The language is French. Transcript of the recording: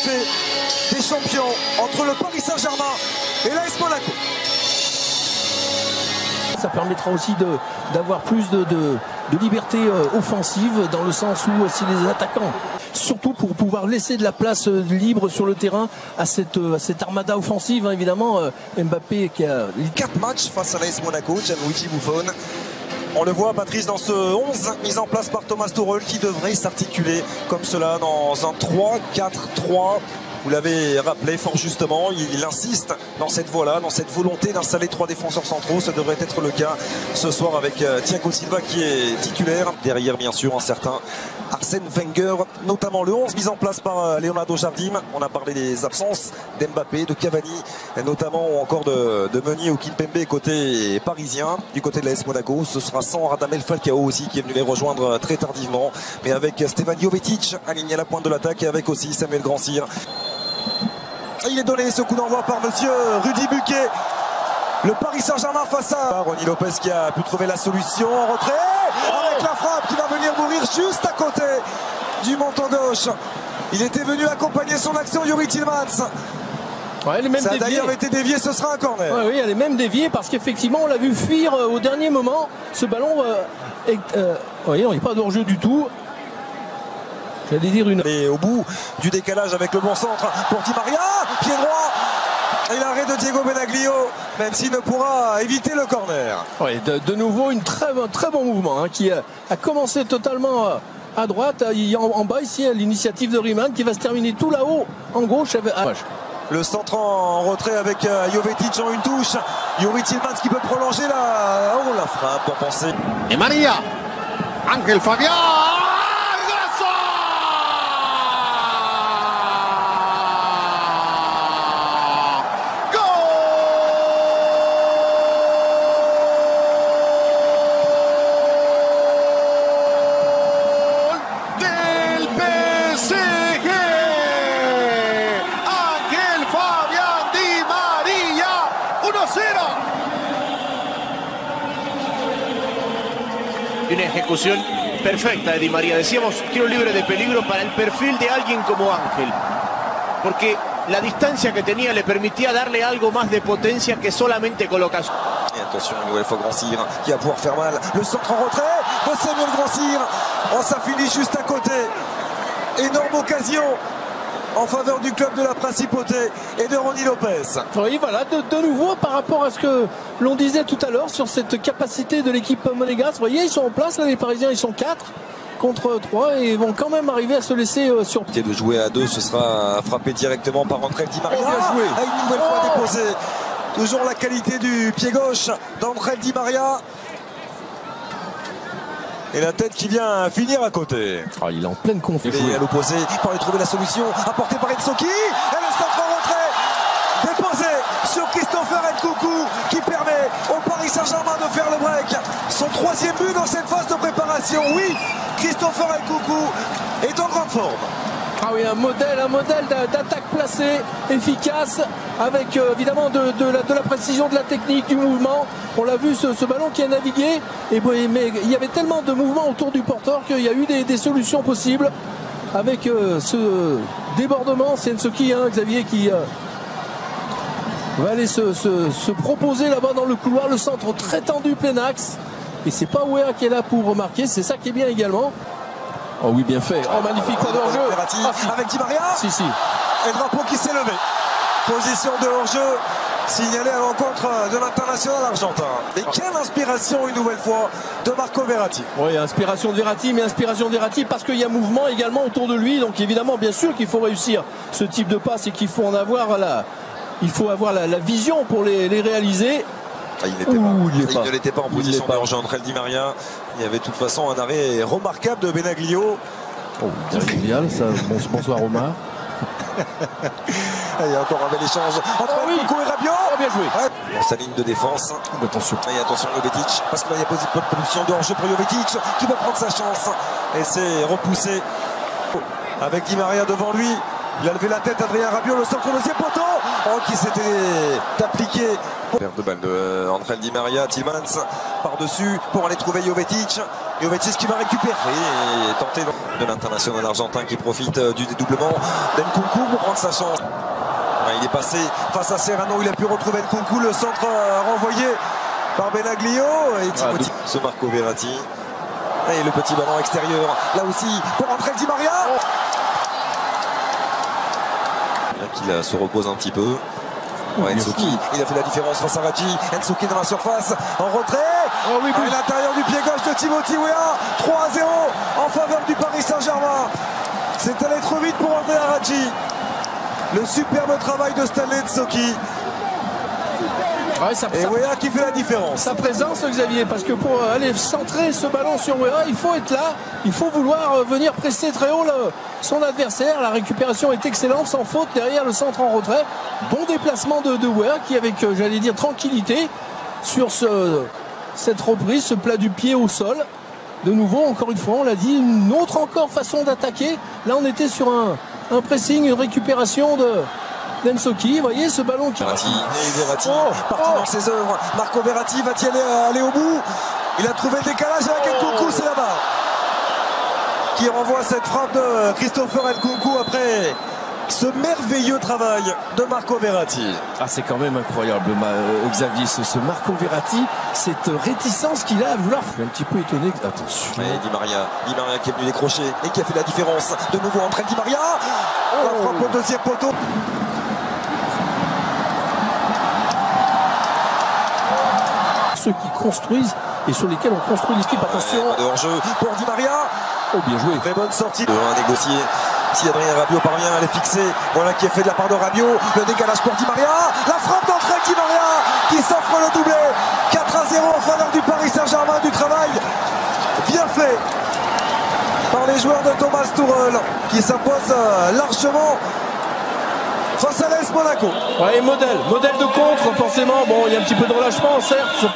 trophée des champions entre le Paris Saint-Germain et l'AS Monaco. Ça permettra aussi d'avoir plus de liberté offensive, dans le sens où aussi les attaquants, surtout pour pouvoir laisser de la place libre sur le terrain à cette armada offensive, hein, évidemment. Mbappé qui a 4 matchs face à l'AS Monaco, Gianluigi Buffon. On le voit, Patrice, dans ce 11 mis en place par Thomas Tuchel, qui devrait s'articuler comme cela dans un 3-4-3. Vous l'avez rappelé fort justement, il insiste dans cette voie-là, dans cette volonté d'installer 3 défenseurs centraux. Ça devrait être le cas ce soir avec Thiago Silva qui est titulaire. Derrière, bien sûr, un certain Arsène Wenger, notamment le 11 mis en place par Leonardo Jardim. On a parlé des absences d'Mbappé, de Cavani, notamment, ou encore de Meunier ou Kimpembe côté parisien. Du côté de l'AS Monaco, ce sera sans Radamel Falcao aussi, qui est venu les rejoindre très tardivement, mais avec Stefan Jovetic aligné à la pointe de l'attaque et avec aussi Samuel Grandsir. Il est donné ce coup d'envoi par monsieur Rudy Buquet. Le Paris Saint-Germain face à Rony Lopez qui a pu trouver la solution en retrait avec la frappe qui va venir mourir juste à côté du menton gauche. Il était venu accompagner son action, Youri Tillmans. Ouais, ça a d'ailleurs été dévié, ce sera un corner. Ouais, oui, elle est même déviée parce qu'effectivement on l'a vu fuir au dernier moment. Ce ballon, voyez, on n'est pas hors-jeu du tout. J'allais dire une. Et au bout du décalage avec le bon centre pour Di Maria, pied droit. Et l'arrêt de Diego Benaglio, même s'il ne pourra éviter le corner. Oui, de nouveau un très bon mouvement, hein, qui a commencé totalement à droite. En bas ici, l'initiative de Riemann qui va se terminer tout là-haut en gauche. Le centre en retrait avec Jovetic en une touche. Youri Tillmans qui peut prolonger la frappe pour penser. Et Maria, Ángel Fabián. Una ejecución perfecta de Di María. Decíamos, tiro libre de peligro para el perfil de alguien como Ángel, porque la distancia que tenía le permitía darle algo más de potencia que solamente colocación. Et attention, une nouvelle fois Grandsir qui va pouvoir faire mal. Le centre en retrait de Samuel Grandsir. Oh, ça finit juste à côté. Énorme occasion en faveur du club de la Principauté et de Rony Lopez. Oui, voilà, de nouveau par rapport à ce que l'on disait tout à l'heure sur cette capacité de l'équipe monégasque. Vous voyez, ils sont en place, là, les Parisiens, ils sont 4 contre 3 et vont quand même arriver à se laisser sur pied. De jouer à 2, ce sera frappé directement par Ángel Di Maria. Bien joué. Une nouvelle fois déposé. Toujours la qualité du pied gauche d'Ángel Di Maria. Et la tête qui vient finir à côté. Oh, il est en pleine confiance. Et à l'opposé, pour aller trouver la solution, apportée par Ensoki. Et le centre en retrait, déposé sur Christopher Nkunku, qui permet au Paris Saint-Germain de faire le break. Son 3e but dans cette phase de préparation. Oui, Christopher Nkunku est en grande forme. Ah oui, un modèle d'attaque placée, efficace, avec évidemment de la précision, de la technique, du mouvement. On l'a vu, ce ballon qui a navigué, mais il y avait tellement de mouvements autour du porteur qu'il y a eu des solutions possibles. Avec ce débordement, c'est Ensoki, hein, Xavier, qui va aller se proposer là-bas dans le couloir, le centre très tendu, plein axe. Et c'est pas Ouéa qui est là pour remarquer, c'est ça qui est bien également. Oh oui, bien fait. Oh, magnifique, pas de hors-jeu. Avec Di Maria. Si. Et le drapeau qui s'est levé. Position de hors-jeu signalée à l'encontre de l'international argentin. Et quelle inspiration, une nouvelle fois, de Marco Verratti. Oui, inspiration de Verratti, mais inspiration de Verratti parce qu'il y a mouvement également autour de lui. Donc évidemment, bien sûr qu'il faut réussir ce type de passe et qu'il faut en avoir il faut avoir la vision pour les réaliser. Ah, il ne l'était pas en position de hors-jeu. Ángel Di Maria. Il y avait de toute façon un arrêt remarquable de Benaglio. Oh, génial, ça. Bonsoir Omar. Il y a encore un bel échange entre Nkunku et Rabiot. Oh, bien joué. Ouais. Dans sa ligne de défense. Attention. Et attention Jovetic, parce qu'il y a position de hors-jeu pour Jovetic qui va prendre sa chance. Et c'est repoussé avec Di Maria devant lui. Il a levé la tête, Adrien Rabiot, le centre au deuxième poteau. Oh, qui s'était appliqué. Perte de balle de Ángel Di Maria, Tillmans par-dessus pour aller trouver Jovetic. Jovetic qui va récupérer et tenter de l'international argentin qui profite du dédoublement d'Nkunku pour prendre sa chance. Il est passé face à Serrano, il a pu retrouver Nkunku, le centre renvoyé par Benaglio et Timothy. Ce Marco Verratti. Et le petit ballon extérieur, là aussi, pour entrer Di Maria. Qu'il se repose un petit peu. Ouais, Nsoki, il a fait la différence face à Radji. Nsoki dans la surface, en retrait. Oh oui, oui. À l'intérieur du pied gauche de Timothy Weah. 3-0 en faveur du Paris Saint-Germain. C'est allé trop vite pour Andrea Radji. Le superbe travail de Stanley Nsoki. Ouais, et Weah qui fait la différence. Sa présence, Xavier, parce que pour aller centrer ce ballon sur Weah, il faut être là, il faut vouloir venir presser très haut son adversaire. La récupération est excellente, sans faute derrière le centre en retrait. Bon déplacement de Weah qui, avec, j'allais dire, tranquillité sur cette reprise, ce plat du pied au sol. De nouveau, encore une fois, on l'a dit, une autre encore façon d'attaquer. Là, on était sur un pressing, une récupération de Nsoki, vous voyez ce ballon qui... Verratti, parti dans ses œuvres. Marco Verratti va-t-il aller au bout? Il a trouvé le décalage avec Nkunku, c'est là-bas. Qui renvoie cette frappe de Christopher Nkunku après ce merveilleux travail de Marco Verratti. Ah, c'est quand même incroyable, Xavier, ce Marco Verratti, cette réticence qu'il a à vouloir. Je suis un petit peu étonné. Attention. Et Di Maria qui est venu décrocher et qui a fait la différence. De nouveau entre Di Maria. La frappe au deuxième poteau. Ceux qui construisent et sur lesquels on construit l'équipe. Attention. De hors-jeu pour Di Maria. Oh, bien joué. Très bonne sortie. De négocier. Si Adrien Rabiot parvient à les fixer. Voilà qui est fait de la part de Rabiot. Le décalage pour Di Maria. La frappe d'entrée de Di Maria qui s'offre le doublé. 4-0 en faveur du Paris Saint-Germain. Du travail bien fait par les joueurs de Thomas Tuchel qui s'impose largement face à l'AS Monaco. Ouais, modèle de contre, forcément. Bon, il y a un petit peu de relâchement, certes.